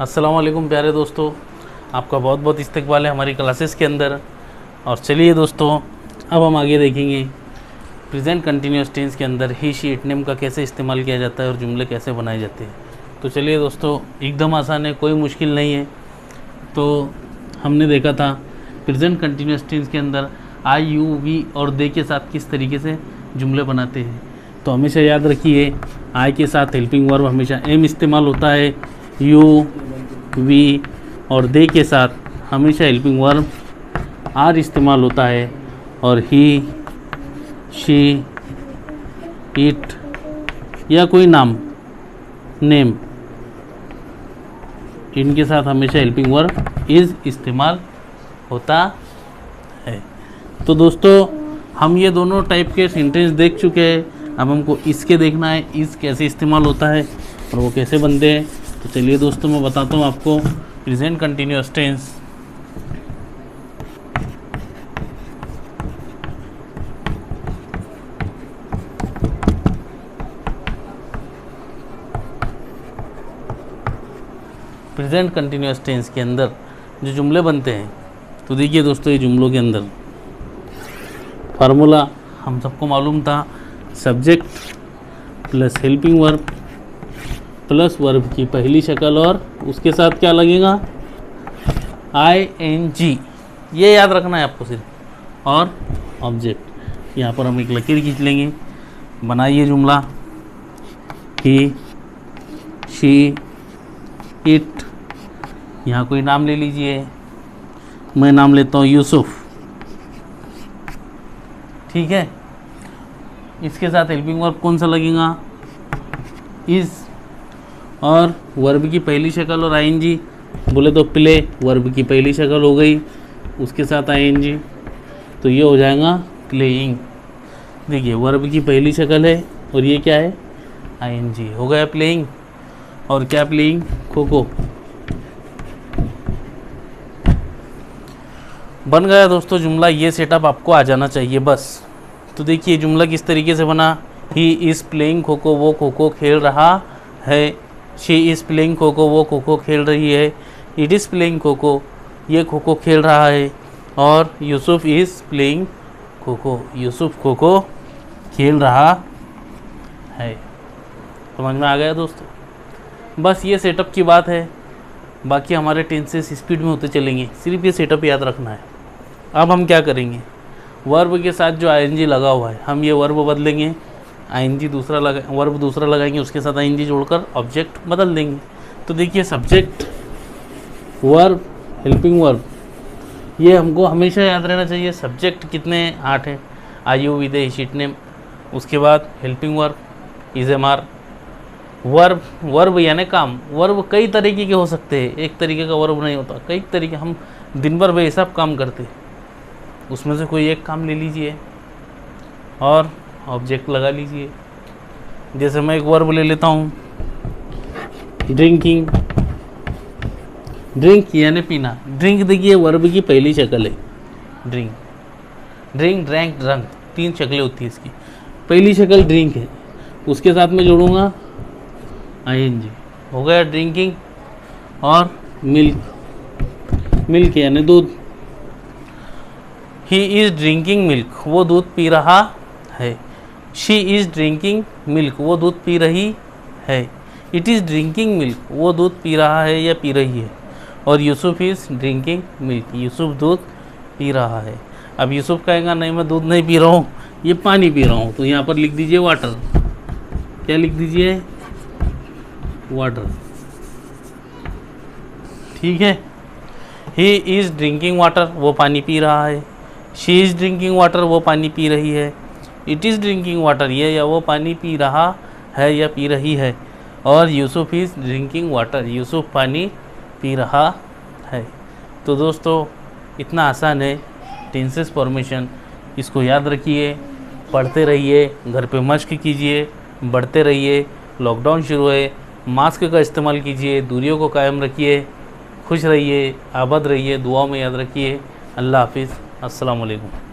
अस्सलाम वालेकुम प्यारे दोस्तों, आपका बहुत बहुत इस्तकबाल है हमारी क्लासेस के अंदर। और चलिए दोस्तों, अब हम आगे देखेंगे प्रेजेंट कंटिन्यूअस टेंस के अंदर ही शी इट नेम का कैसे इस्तेमाल किया जाता है और जुमले कैसे बनाए जाते हैं। तो चलिए दोस्तों, एकदम आसान है, कोई मुश्किल नहीं है। तो हमने देखा था प्रेजेंट कंटिन्यूअस टेंस के अंदर आई यू वी और दे के साथ किस तरीके से जुमले बनाते हैं। तो हमेशा याद रखिए, आई के साथ हेल्पिंग वर्ब हमेशा एम इस्तेमाल होता है, यू वी और दे के साथ हमेशा हेल्पिंग वर्ब आर इस्तेमाल होता है, और ही शी इट या कोई नाम नेम इनके साथ हमेशा हेल्पिंग वर्ब इज़ इस्तेमाल होता है। तो दोस्तों, हम ये दोनों टाइप के सेंटेंस देख चुके हैं। अब हमको इसके देखना है, इस कैसे इस्तेमाल होता है और वो कैसे बनते हैं। तो चलिए दोस्तों, मैं बताता हूँ आपको present continuous tense. Present continuous tense के अंदर जो जुमले बनते हैं, तो देखिए दोस्तों, ये जुमलों के अंदर फार्मूला हम सबको मालूम था, subject plus helping verb plus verb की पहली शक्ल और उसके साथ क्या लगेगा, ING। ये याद रखना है आपको सिर्फ, और ऑब्जेक्ट। यहाँ पर हम एक लकीर खींच लेंगे। बनाइए जुमला, ही शी इट। यहाँ कोई नाम ले लीजिए, मैं नाम लेता हूँ यूसुफ, ठीक है। इसके साथ हेल्पिंग वर्ब कौन सा लगेगा, इज़, और वर्ब की पहली शक्ल और ING। बोले तो प्ले, वर्ब की पहली शक्ल हो गई, उसके साथ ING, तो ये हो जाएगा प्लेइंग। देखिए, वर्ब की पहली शक्ल है और ये क्या है, ING, हो गया प्लेइंग। और क्या प्लेइंग, खो खो। बन गया दोस्तों जुमला। ये सेटअप आपको आ जाना चाहिए बस। तो देखिए जुमला किस तरीके से बना, he is playing kho kho, वो खो खो खेल रहा है। She is playing kho kho, वो खो खो खेल रही है। It is playing kho kho, ये खो खो खेल रहा है। और यूसुफ इज़ प्लेइंग खो खो, यूसुफ खो खो खेल रहा है। समझ में आ गया दोस्तों। बस ये सेटअप की बात है, बाकी हमारे टेंसेस स्पीड में होते चलेंगे, सिर्फ ये सेटअप याद रखना है। अब हम क्या करेंगे, वर्ब के साथ जो ING लगा हुआ है, हम ये वर्ब बदलेंगे, ING दूसरा वर्ब दूसरा लगाएंगे, उसके साथ ING जोड़कर ऑब्जेक्ट बदल देंगे। तो देखिए, सब्जेक्ट वर्ब हेल्पिंग वर्ब, ये हमको हमेशा याद रहना चाहिए। सब्जेक्ट कितने 8 हैं, I you we they he she it name. उसके बाद helping verb is MR। Verb यानी काम। वर्ब कई तरीके के हो सकते हैं, एक तरीके का वर्ब नहीं होता, कई तरीके। हम दिन भर बेहिसाब काम करते हैं, उसमें से कोई एक काम ले लीजिए और ऑब्जेक्ट लगा लीजिए। जैसे मैं एक वर्ब ले लेता हूँ, ड्रिंकिंग। ड्रिंक यानी पीना। ड्रिंक देखिए वर्ब की पहली शक्ल है, ड्रिंक। ड्रिंक, ड्रैंक, ड्रंक, 3 शक्लें होती है इसकी। पहली शक्ल ड्रिंक है, उसके साथ में जोड़ूंगा ING, हो गया ड्रिंकिंग। और मिल्क, मिल्क यानी दूध। ही इज़ ड्रिंकिंग मिल्क, वो दूध पी रहा है। शी इज़ ड्रिंकिंग मिल्क, वो दूध पी रही है। इट इज़ ड्रिंकिंग मिल्क, वो दूध पी रहा है या पी रही है। और Yusuf is drinking milk, Yusuf दूध पी रहा है। अब यूसुफ कहेगा नहीं, मैं दूध नहीं पी रहा हूँ, ये पानी पी रहा हूँ, तो यहाँ पर लिख दीजिए वाटर। क्या लिख दीजिए, वाटर, ठीक है। ही इज़ ड्रिंकिंग वाटर, वो पानी पी रहा है। शी इज़ ड्रिंकिंग वाटर, वो पानी पी रही है। इट इज़ ड्रिंकिंग वाटर, ये या वो पानी पी रहा है या पी रही है। और Yusuf is drinking water, Yusuf पानी पी रहा है। तो दोस्तों, इतना आसान है टेंसेस फॉर्मेशन, इसको याद रखिए, पढ़ते रहिए, घर पे मश्क कीजिए, बढ़ते रहिए। लॉकडाउन शुरू है, मास्क का इस्तेमाल कीजिए, दूरियों को कायम रखिए, खुश रहिए, आबाद रहिए, दुआओं में याद रखिए। अल्लाह हाफिज़, अस्सलाम वालेकुम।